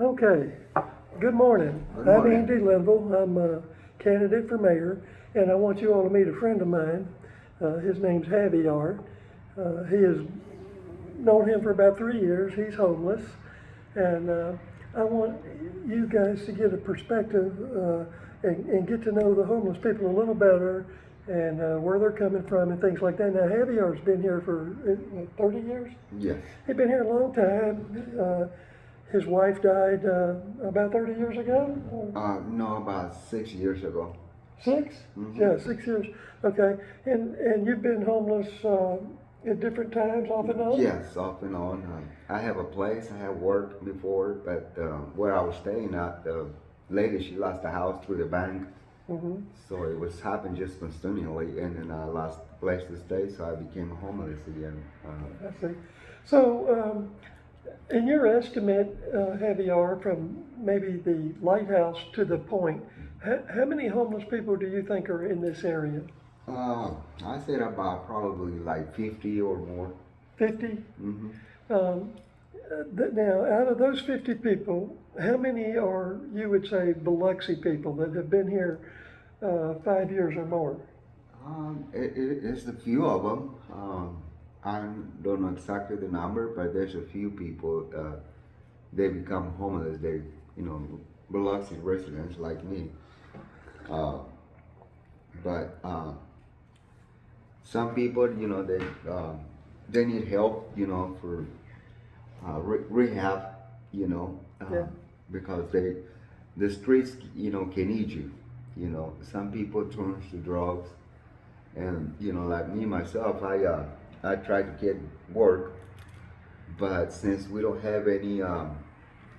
Okay, good morning. Good I'm morning. Andy Linville. I'm a candidate for mayor, and I want you all to meet a friend of mine. His name's Javier. He has known him for about 3 years. He's homeless, and I want you guys to get a perspective and get to know the homeless people a little better and where they're coming from and things like that. Now, Javier's been here for 30 years? Yes. He's been here a long time. His wife died about 30 years ago? No, about 6 years ago. 6? Mhm. Yeah, 6 years. Okay. And you've been homeless at different times, off and on? Yes, off and on. I have a place. I have worked before, but where I was staying at, the lady, she lost the house through the bank. Mm-hmm. So it was happened just continually, and then I lost the place to stay, so I became homeless again. I see. So, in your estimate, Javier, from maybe the lighthouse to the point, how many homeless people do you think are in this area? I said about probably like 50 or more. 50? Hmm. Um, Now, out of those 50 people, how many are, you would say, Biloxi people that have been here 5 years or more? It's a few of them. I don't know exactly the number, but there's a few people. They become homeless. They, Biloxi residents like me. Uh, but some people, they need help, for rehab, you know, Yeah. because the streets, can eat you. Some people turn to drugs, and like me myself, I try to get work, but since we don't have any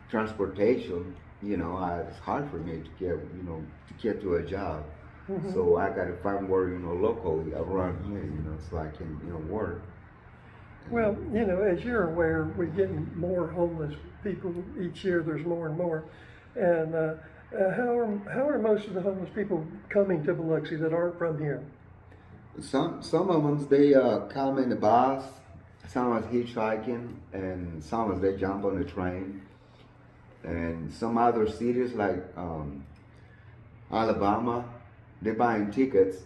transportation, it's hard for me to get to a job. Mhm. So I got to find work, locally around here, so I can, work. Well, as you're aware, we're getting more homeless people each year. There's more and more. And how are most of the homeless people coming to Biloxi that aren't from here? Some of them they come in the bus, some of us hitchhiking, and some of us they jump on the train. And some other cities like Alabama, they're buying tickets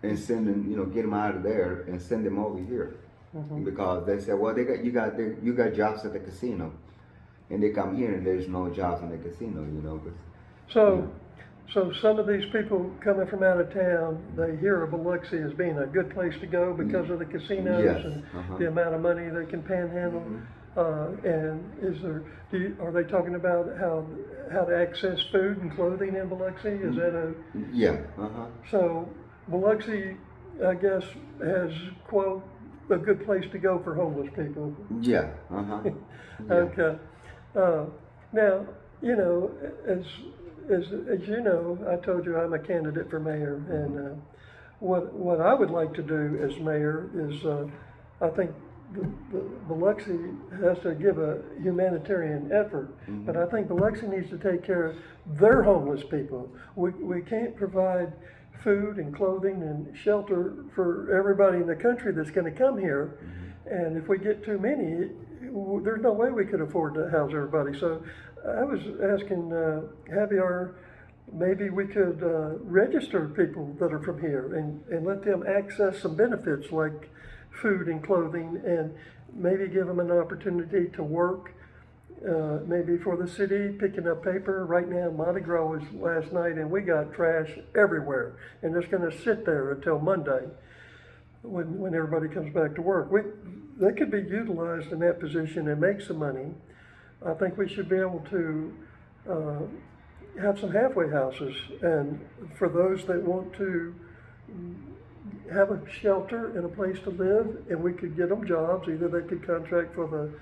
and sending, get them out of there and send them over here Mhm. because they say, well, you got jobs at the casino, and they come here and there's no jobs in the casino, 'cause, So, so some of these people coming from out of town, they hear of Biloxi as being a good place to go because of the casinos Yes, and uh-huh. the amount of money they can panhandle. And are they talking about how to access food and clothing in Biloxi? Is that Yeah, uh-huh. so? Biloxi, I guess, has quote a good place to go for homeless people. Yeah, uh-huh. Yeah. Okay. Uh, Now, as as you know, I told you I'm a candidate for mayor, and what I would like to do as mayor is, I think the Biloxi has to give a humanitarian effort, but I think Biloxi needs to take care of their homeless people. We can't provide food and clothing and shelter for everybody in the country that's going to come here. And if we get too many, there's no way we could afford to house everybody. So I was asking Javier, maybe we could register people that are from here and let them access some benefits like food and clothing, and maybe give them an opportunity to work, maybe for the city, picking up paper. Right now, Mardi Gras was last night, and we got trash everywhere, and it's going to sit there until Monday when everybody comes back to work. They could be utilized in that position and make some money. I think we should be able to have some halfway houses, and for those that want to have a shelter and a place to live, and we could get them jobs. Either they could contract for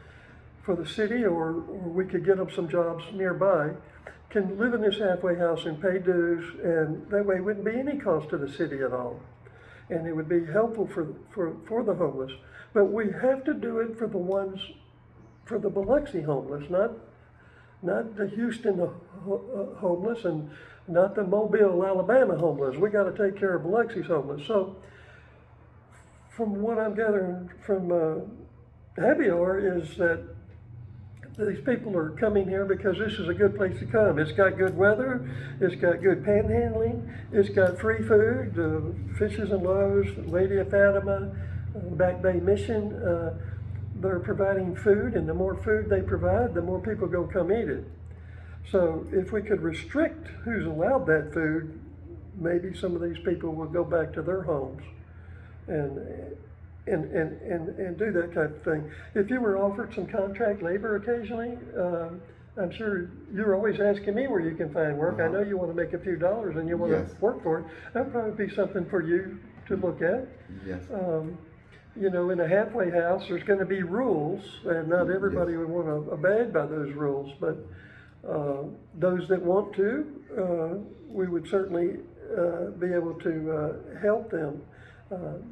the city, or we could get them some jobs nearby. Can live in this halfway house and pay dues, and that way it wouldn't be any cost to the city at all, and it would be helpful for the homeless. But we have to do it for the Biloxi homeless, not the Houston homeless, and not the Mobile, Alabama homeless. We got to take care of Biloxi's homeless. So, from what I'm gathering from Javier is that these people are coming here because this is a good place to come. It's got good weather, it's got good panhandling, it's got free food, Fishes and Loaves, Lady of Fatima, Back Bay Mission, they're providing food, and the more food they provide, the more people go come eat it. So if we could restrict who's allowed that food, maybe some of these people will go back to their homes and do that type of thing. If you were offered some contract labor occasionally, I'm sure you're always asking me where you can find work. I know you want to make a few dollars and you want Yes. to work for it. That'd probably be something for you to look at. Yes. You know, in a halfway house, there's going to be rules, and not everybody would want to abide by those rules. But those that want to, we would certainly be able to help them.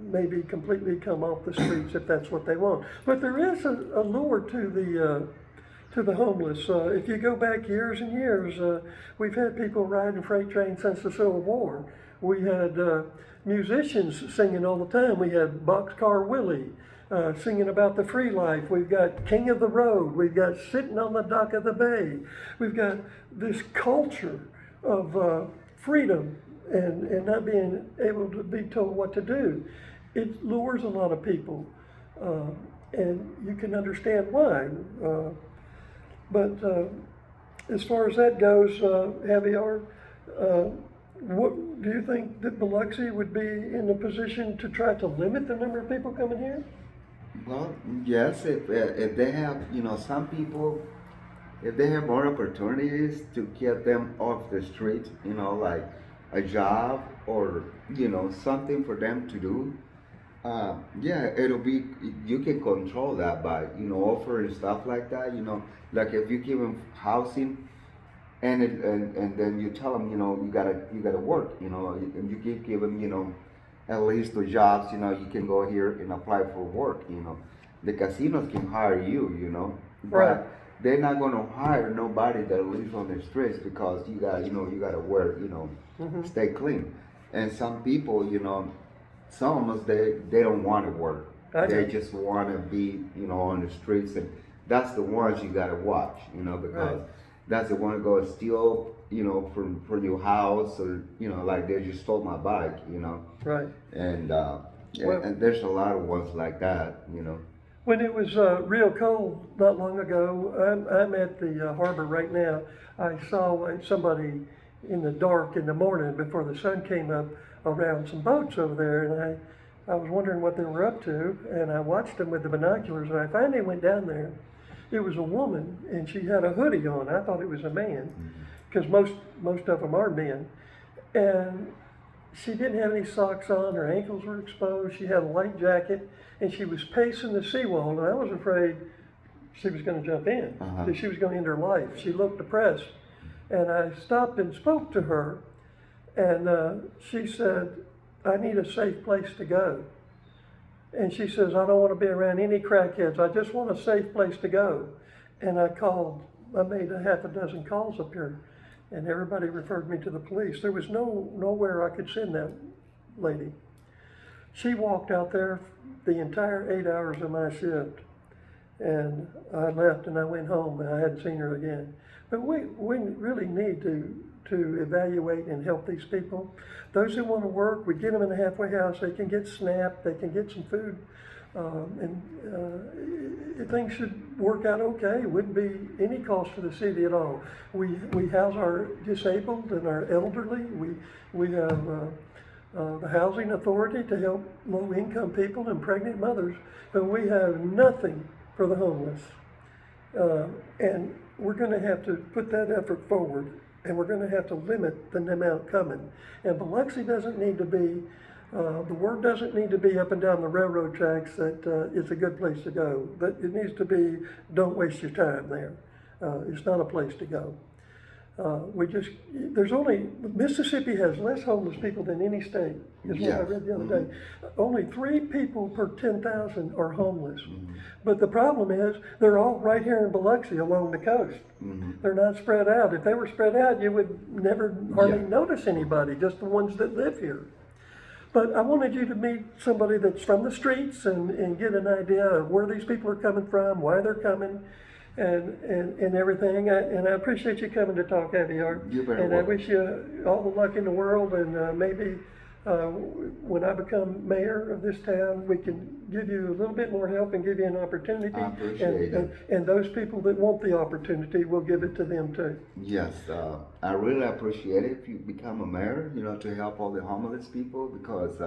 Maybe completely come off the streets if that's what they want. But there is a lure to the homeless. If you go back years and years, we've had people riding freight trains since the Civil War. We had musicians singing all the time. We had Boxcar Willie singing about the free life. We've got King of the Road. We've got Sitting on the Dock of the Bay. We've got this culture of freedom and not being able to be told what to do. It lures a lot of people, and you can understand why. But as far as that goes, Javier, what do you think that Biloxi would be in a position to try to limit the number of people coming here? Well, yes, if they have, you know, some people, if they have more opportunities to get them off the street, you know, like a job or, you know, something for them to do, yeah, it'll be, you can control that by, you know, offering stuff like that, you know, like if you give them housing and then you tell them, you know, you gotta work, you know, and you give them, you know, at least the jobs, you know, you can go here and apply for work, you know. The casinos can hire you, you know, Right. but they're not gonna hire nobody that lives on the streets because you gotta wear, you know, stay clean. And some people, you know, some of us, they don't want to work. They just want to be, you know, on the streets, and that's the ones you gotta watch, you know, because that's the one go steal, you know, from your house, or, you know, like they just stole my bike, you know. Right. And Well- and there's a lot of ones like that, you know. When it was real cold not long ago, I'm at the harbor right now. I saw somebody in the dark in the morning before the sun came up around some boats over there, and I was wondering what they were up to, and I watched them with the binoculars, and I finally went down there. It was a woman, and she had a hoodie on. I thought it was a man, because most of them are men. And she didn't have any socks on, her ankles were exposed, she had a light jacket, and she was pacing the seawall, and I was afraid she was going to jump in, that she was going to end her life. She looked depressed. And I stopped and spoke to her, and she said, I need a safe place to go. And she says, I don't want to be around any crackheads, I just want a safe place to go. And I made a half a dozen calls up here, and everybody referred me to the police. There was nowhere I could send that lady. She walked out there the entire 8 hours of my shift, and I left and I went home, and I hadn't seen her again. But we really need to evaluate and help these people. Those who want to work, we get them in a halfway house, they can get SNAP, they can get some food, things should work out okay. It wouldn't be any cost to the city at all. We house our disabled and our elderly. We have the housing authority to help low-income people and pregnant mothers, but we have nothing for the homeless. And we're going to have to put that effort forward, and we're going to have to limit the amount coming. And Biloxi doesn't need to be, the word doesn't need to be up and down the railroad tracks that it's a good place to go. But it needs to be, don't waste your time there. It's not a place to go. Mississippi has less homeless people than any state, is what I read the other day. Only 3 people per 10,000 are homeless. But the problem is, they're all right here in Biloxi along the coast. They're not spread out. If they were spread out, you would never hardly notice anybody, just the ones that live here. But I wanted you to meet somebody that's from the streets and get an idea of where these people are coming from, why they're coming, and everything. And I appreciate you coming to talk, Javier. You're very And I welcome. wish you all the luck in the world, and maybe when I become mayor of this town, we can give you a little bit more help and give you an opportunity. I appreciate and those people that want the opportunity, we'll give it to them too. Yes, I really appreciate it if you become a mayor, you know, to help all the homeless people because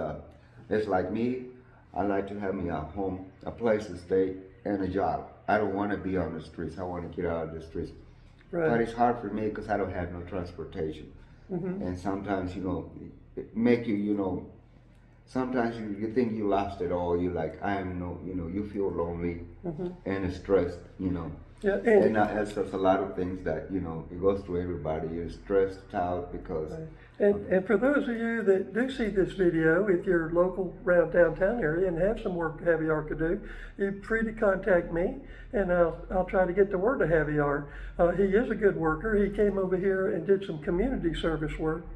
it's like me, I like to have me a home, a place to stay, and a job. I don't want to be on the streets. I want to get out of the streets. Right. But it's hard for me because I don't have no transportation. Mm-hmm. And sometimes, you know, it make you, you know, sometimes you think you lost it all. You like, I am no, you know, you feel lonely Mm-hmm. and stressed, you know. Yeah, And that's just a lot of things that, you know, it goes through everybody. You're stressed out because. right. And for those of you that do see this video, if you're local around downtown area and have some work Javier could do, you're free to contact me, and I'll try to get the word to Javier. He is a good worker. He came over here and did some community service work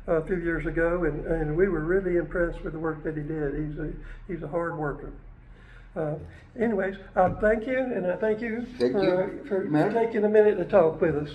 a few years ago, and we were really impressed with the work that he did. He's a hard worker. Anyways, I thank you, and I thank you Thank you, for Mayor. taking a minute to talk with us.